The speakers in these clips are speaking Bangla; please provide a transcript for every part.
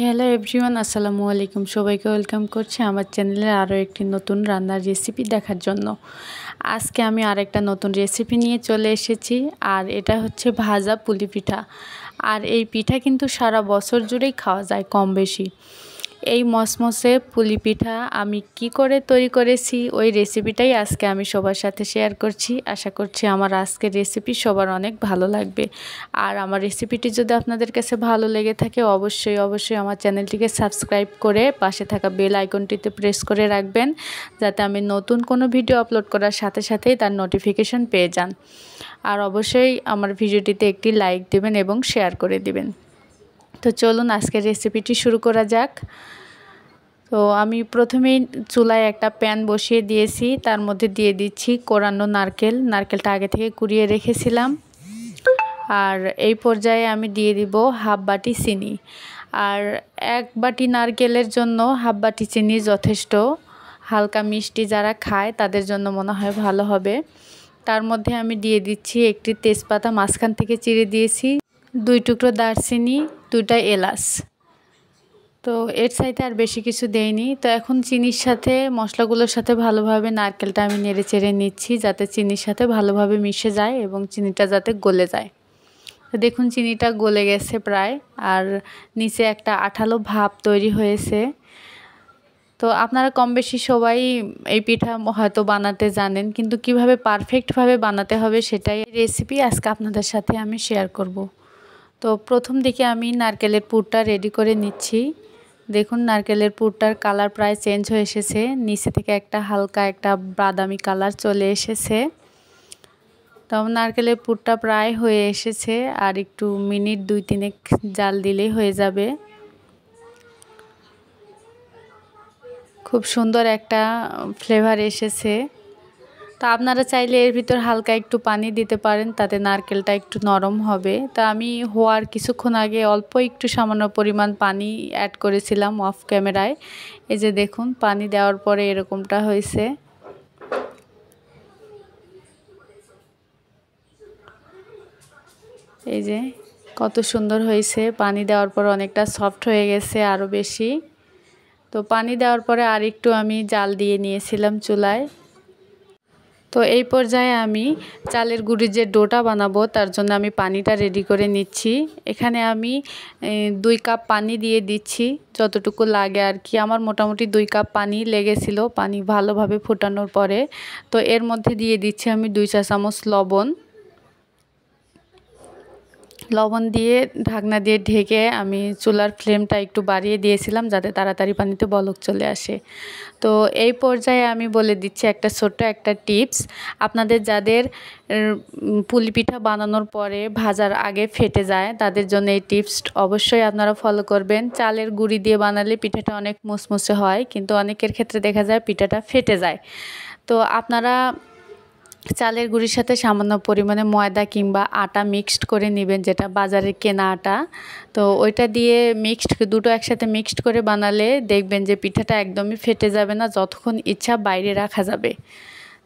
হ্যালো এভরিওয়ান, আসসালামু আলাইকুম। সবাইকে ওয়েলকাম করছি আমার চ্যানেলে আরও একটি নতুন রান্নার রেসিপি দেখার জন্য। আজকে আমি আরেকটা নতুন রেসিপি নিয়ে চলে এসেছি, আর এটা হচ্ছে ভাজা পুলি পিঠা। আর এই পিঠা কিন্তু সারা বছর জুড়েই খাওয়া যায় কম বেশি। এই মসমসে পুলি পিঠা আমি কি করে তৈরি করেছি ওই রেসিপিটাই আজকে আমি সবার সাথে শেয়ার করছি। আশা করছি আমার আজকের রেসিপি সবার অনেক ভালো লাগবে। আর আমার রেসিপিটি যদি আপনাদের কাছে ভালো লেগে থাকে অবশ্যই আমার চ্যানেলটিকে সাবস্ক্রাইব করে পাশে থাকা বেল আইকনটিতে প্রেস করে রাখবেন, যাতে আমি নতুন কোনো ভিডিও আপলোড করার সাথে সাথেই তার নোটিফিকেশন পেয়ে যান। আর অবশ্যই আমার ভিডিওটিতে একটি লাইক দেবেন এবং শেয়ার করে দিবেন। তো চলুন আজকের রেসিপিটি শুরু করা যাক। তো আমি প্রথমেই চুলায় একটা প্যান বসিয়ে দিয়েছি, তার মধ্যে দিয়ে দিচ্ছি কোরানো নারকেলটা আগে থেকে কুড়িয়ে রেখেছিলাম। আর এই পর্যায়ে আমি দিয়ে দিব হাফ বাটি চিনি। আর এক বাটি নারকেলের জন্য হাফ বাটি চিনি যথেষ্ট। হালকা মিষ্টি যারা খায় তাদের জন্য মনে হয় ভালো হবে। তার মধ্যে আমি দিয়ে দিচ্ছি একটি তেজপাতা মাঝখান থেকে চিড়ে দিয়েছি, 2 টুকরো দারচিনি, 2টা এলাচ। তো এর সাথে আর বেশি কিছু দেইনি। তো এখন চিনির সাথে মশলাগুলোর সাথে ভালোভাবে নারকেলটা আমি নেড়ে চেড়ে নিচ্ছি, যাতে চিনির সাথে ভালোভাবে মিশে যায় এবং চিনিটা যাতে গলে যায়। তো দেখুন চিনিটা গলে গেছে প্রায়, আর নিচে একটা আঠালো ভাব তৈরি হয়েছে। তো আপনারা কম বেশি সবাই এই পিঠা হয়তো বানাতে জানেন, কিন্তু কিভাবে পারফেক্টভাবে বানাতে হবে সেটাই রেসিপি আজকে আপনাদের সাথে আমি শেয়ার করব। তো প্রথম দিকে আমি নারকেলের পুরটা রেডি করে নিচ্ছি। দেখুন নারকেলের পুরটার কালার প্রায় চেঞ্জ হয়ে এসেছে, নিচে থেকে হালকা একটা বাদামি কালার চলে এসেছে। তো নারকেলের পুরটা প্রায় হয়ে এসেছে, আর একটু মিনিট 2-3 জাল দিলেই হয়ে যাবে। খুব সুন্দর একটা ফ্লেভার এসেছে। তো আপনারা চাইলে এর ভিতর হালকা একটু পানি দিতে পারেন, তাতে নারকেলটা একটু নরম হবে। তা আমি হওয়ার কিছুক্ষণ আগে অল্প একটু সামান্য পরিমাণ পানি অ্যাড করেছিলাম অফ ক্যামেরায়। এই যে দেখুন পানি দেওয়ার পরে এরকমটা হয়েছে। এই যে কত সুন্দর হয়েছে, পানি দেওয়ার পর অনেকটা সফট হয়ে গেছে আরও বেশি। তো পানি দেওয়ার পরে আর একটু আমি জাল দিয়ে নিয়েছিলাম চুলায়। তো এই পর্যায়ে আমি চালের গুঁড়ির যে ডোটা বানাবো তার জন্য আমি পানিটা রেডি করে নিচ্ছি। এখানে আমি 2 কাপ পানি দিয়ে দিচ্ছি, যতটুকু লাগে আর কি। আমার মোটামুটি 2 কাপ পানি লেগেছিল পানি ভালোভাবে ফোটানোর পরে। তো এর মধ্যে দিয়ে দিচ্ছি আমি 2 চা চামচ লবণ দিয়ে ঢাকনা দিয়ে ঢেকে আমি চুলার ফ্লেমটা একটু বাড়িয়ে দিয়েছিলাম, যাতে তাড়াতাড়ি পানিতে বলক চলে আসে। তো এই পর্যায়ে আমি বলে দিচ্ছি একটা ছোট্ট একটা টিপস। আপনাদের যাদের পুলি পিঠা বানানোর পরে ভাজার আগে ফেটে যায়, তাদের জন্য এই টিপস অবশ্যই আপনারা ফলো করবেন। চালের গুঁড়ি দিয়ে বানালে পিঠাটা অনেক মুসমুসে হয়, কিন্তু অনেকের ক্ষেত্রে দেখা যায় পিঠাটা ফেটে যায়। তো আপনারা চালের গুঁড়ির সাথে সামান্য পরিমাণে ময়দা কিংবা আটা মিক্সড করে নেবেন, যেটা বাজারে কেনা আটা। তো ওইটা দিয়ে দুটো একসাথে মিক্সড করে বানালে দেখবেন যে পিঠাটা একদমই ফেটে যাবে না, যতক্ষণ ইচ্ছা বাইরে রাখা যাবে।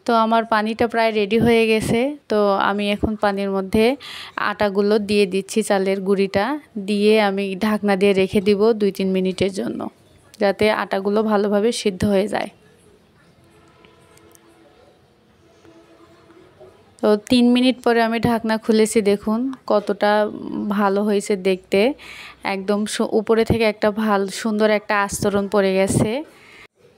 তো আমার পানিটা প্রায় রেডি হয়ে গেছে। তো আমি এখন পানির মধ্যে আটাগুলো দিয়ে দিচ্ছি, চালের গুঁড়িটা দিয়ে আমি ঢাকনা দিয়ে রেখে দিব 2-3 মিনিটের জন্য, যাতে আটাগুলো ভালোভাবে সিদ্ধ হয়ে যায়। তো 3 মিনিট পরে আমি ঢাকনা খুলেছি, দেখুন কতটা ভালো হয়েছে দেখতে। একদম উপরে থেকে একটা সুন্দর একটা আস্তরণ পড়ে গেছে।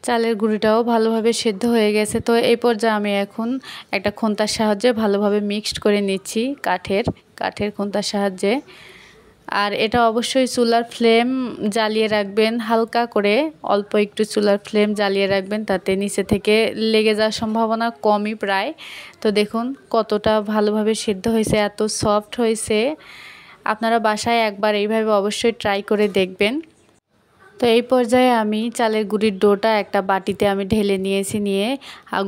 চালের গুঁড়িটাও ভালোভাবে সেদ্ধ হয়ে গেছে। তো এই পর্যায়ে আমি এখন একটা খন্তার সাহায্যে ভালোভাবে মিক্সড করে নিচ্ছি, কাঠের খন্তার সাহায্যে। আর এটা অবশ্যই চুলার ফ্লেম জ্বালিয়ে রাখবেন হালকা করে, অল্প একটু চুলার ফ্লেম জ্বালিয়ে রাখবেন, তাতে নিচে থেকে লেগে যাওয়ার সম্ভাবনা কমই প্রায়। তো দেখুন কতটা ভালোভাবে সিদ্ধ হয়েছে, এত সফট হয়েছে। আপনারা বাসায় একবার এইভাবে অবশ্যই ট্রাই করে দেখবেন। তো এই পর্যায়ে আমি চালের গুঁড়ির ডোটা একটা বাটিতে আমি ঢেলে নিয়ে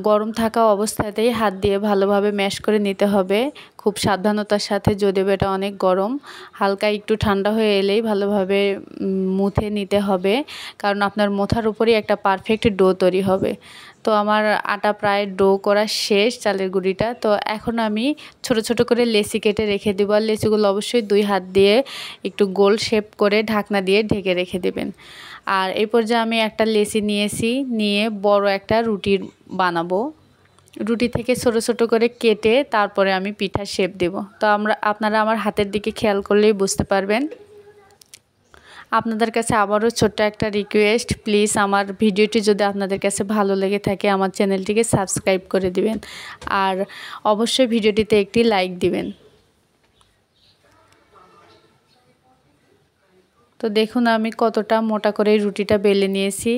গরম থাকা অবস্থাতেই হাত দিয়ে ভালোভাবে ম্যাশ করে নিতে হবে। খুব সাবধানতার সাথে, যদিও এটা অনেক গরম, হালকা একটু ঠান্ডা হয়ে এলেই ভালোভাবে মুথে নিতে হবে, কারণ আপনার মোথার উপরেই একটা পারফেক্ট ডো তৈরি হবে। তো আমার আটা প্রায় ডো করা শেষ, চালের গুঁড়িটা। তো এখন আমি ছোট ছোট করে লেচি কেটে রেখে দেবো। আর লেচিগুলো অবশ্যই 2 হাত দিয়ে একটু গোল শেপ করে ঢাকনা দিয়ে ঢেকে রেখে দেবেন। আর এই পর্যায়ে আমি একটা লেচি নিয়ে বড় একটা রুটি বানাবো। রুটি থেকে ছোট ছোট করে কেটে তারপরে আমি পিঠার শেপ দেব। তো আপনারা আমার হাতের দিকে খেয়াল করলেই বুঝতে পারবেন। আপনাদের কাছে আবারও ছোট্ট একটা রিকোয়েস্ট, প্লিজ আমার ভিডিওটি যদি আপনাদের কাছে ভালো লেগে থাকে আমার চ্যানেলটিকে সাবস্ক্রাইব করে দিবেন, আর অবশ্যই ভিডিওটিতে একটি লাইক দিবেন। তো দেখুন আমি কতটা মোটা করে রুটিটা বেলে নিয়েছি।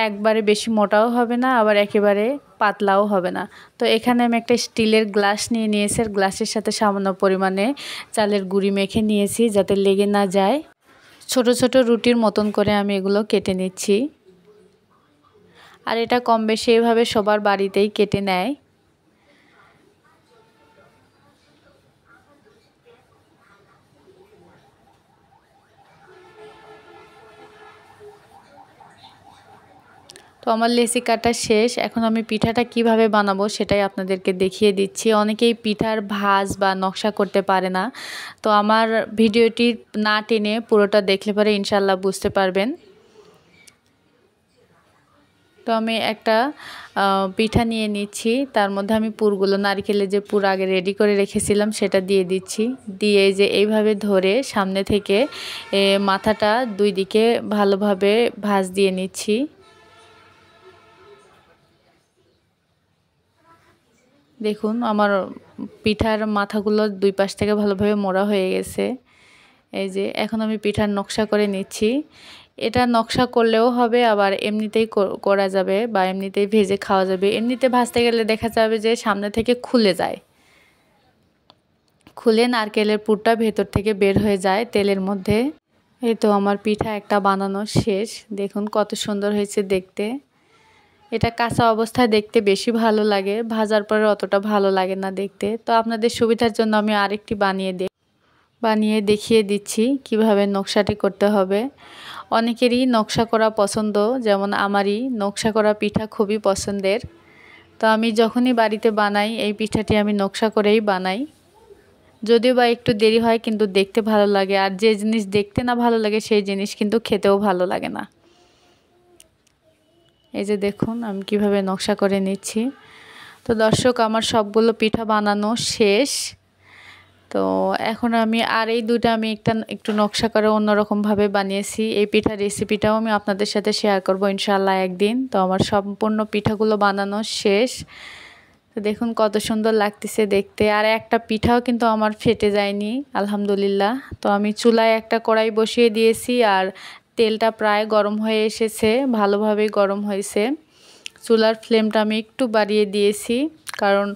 একবারে বেশি মোটাও হবে না, আবার একেবারে পাতলাও হবে না। তো এখানে আমি একটা স্টিলের গ্লাস নিয়েছি, আর গ্লাসের সাথে সামান্য পরিমাণে চালের গুঁড়ি মেখে নিয়েছি যাতে লেগে না যায়। ছোট ছোট রুটির মতন করে আমি এগুলো কেটে নিচ্ছি। আর এটা কম বেশি এভাবে সবার বাড়িতেই কেটে নেয়। তো আমার লেচি কাটা শেষ। এখন আমি পিঠাটা কিভাবে বানাবো সেটাই আপনাদেরকে দেখিয়ে দিচ্ছি। অনেকেই পিঠার ভাঁজ বা নকশা করতে পারে না, তো আমার ভিডিওটি না টেনে পুরোটা দেখলে পরে ইনশাল্লাহ বুঝতে পারবেন। তো আমি একটা পিঠা নিয়ে নিচ্ছি, তার মধ্যে আমি পুরগুলো, নারকেলের যে পুর আগে রেডি করে রেখেছিলাম সেটা দিয়ে দিচ্ছি। দিয়ে যে এইভাবে ধরে সামনে থেকে মাথাটা 2 দিকে ভালোভাবে ভাঁজ দিয়ে নিচ্ছি। দেখুন আমার পিঠার মাথাগুলো 2 পাশ থেকে ভালোভাবে মোড়া হয়ে গেছে। এই যে এখন আমি পিঠার নকশা করে নিচ্ছি। এটা নকশা করলেও হবে, আবার এমনিতেই করা যাবে, বা এমনিতেই ভেজে খাওয়া যাবে। এমনিতে ভাজতে গেলে দেখা যাবে যে সামনে থেকে খুলে যায়, খুলে নারকেলের পুরটা ভেতর থেকে বের হয়ে যায় তেলের মধ্যে। এই তো আমার পিঠা একটা বানানো শেষ। দেখুন কত সুন্দর হয়েছে দেখতে। এটা কাঁচা অবস্থায় দেখতে বেশি ভালো লাগে, ভাজার পরে অতটা ভালো লাগে না দেখতে। তো আপনাদের সুবিধার জন্য আমি আরেকটি বানিয়ে দেখিয়ে দিচ্ছি কিভাবে নকশাটি করতে হবে। অনেকেরই নকশা করা পছন্দ, যেমন আমারই নকশা করা পিঠা খুবই পছন্দের। তো আমি যখনই বাড়িতে বানাই এই পিঠাটি আমি নকশা করেই বানাই, যদিও বা একটু দেরি হয়, কিন্তু দেখতে ভালো লাগে। আর যে জিনিস দেখতে না ভালো লাগে সেই জিনিস কিন্তু খেতেও ভালো লাগে না। এই যে দেখুন আমি কিভাবে নকশা করে নিচ্ছি। তো দর্শক আমার সবগুলো পিঠা বানানো শেষ। তো এখন আমি আর এই দুটো আমি একটু নকশা করে অন্যরকমভাবে বানিয়েছি। এই পিঠার রেসিপিটাও আমি আপনাদের সাথে শেয়ার করব ইনশাআল্লাহ একদিন। তো আমার সম্পূর্ণ পিঠাগুলো বানানো শেষ। তো দেখুন কত সুন্দর লাগতেছে দেখতে। আর একটা পিঠাও কিন্তু আমার ফেটে যায়নি আলহামদুলিল্লাহ। তো আমি চুলায় একটা কড়াই বসিয়ে দিয়েছি, আর তেলটা প্রায় গরম হয়ে এসেছে, ভালোভাবেই গরম হয়েছে। চুলার ফ্লেমটা আমি একটু বাড়িয়ে দিয়েছি, কারণ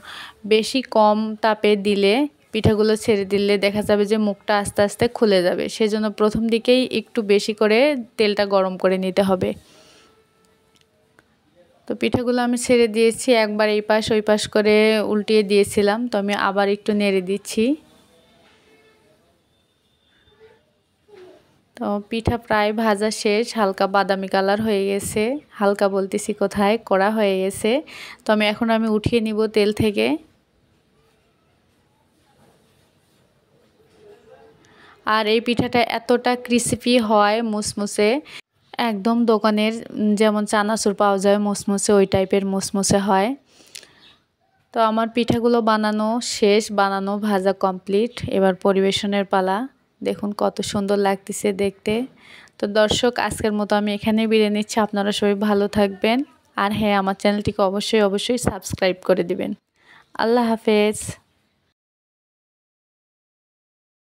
বেশি কম তাপে দিলে পিঠাগুলো ছেড়ে দিলে দেখা যাবে যে মুখটা আস্তে আস্তে খুলে যাবে। সেজন্য প্রথম দিকেই একটু বেশি করে তেলটা গরম করে নিতে হবে। তো পিঠাগুলো আমি ছেড়ে দিয়েছি, একবার এই পাশ ওই পাশ করে উল্টিয়ে দিয়েছিলাম। তো আমি আবার একটু নেড়ে দিচ্ছি। তো পিঠা প্রায় ভাজা শেষ, হালকা বাদামি কালার হয়ে গেছে, হালকা বলতেছি কোথায়, কড়া হয়ে গেছে। তো এখন আমি উঠিয়ে নিব তেল থেকে। আর এই পিঠাটা এতটা ক্রিসপি হয়, মুসমুসে, একদম দোকানের যেমন চানাচুর পাওয়া যায় মুসমুসে, ওই টাইপের মুসমুসে হয়। তো আমার পিঠাগুলো বানানো শেষ, বানানো ভাজা কমপ্লিট। এবার পরিবেশনের পালা। দেখুন কত সুন্দর লাগতেছে দেখতে। তো দর্শক আজকের মতো আমি এখানেই বিদায় নিচ্ছি। আপনারা সবাই ভালো থাকবেন, আর হ্যাঁ আমার চ্যানেলটিকে অবশ্যই সাবস্ক্রাইব করে দিবেন। আল্লাহ হাফেজ।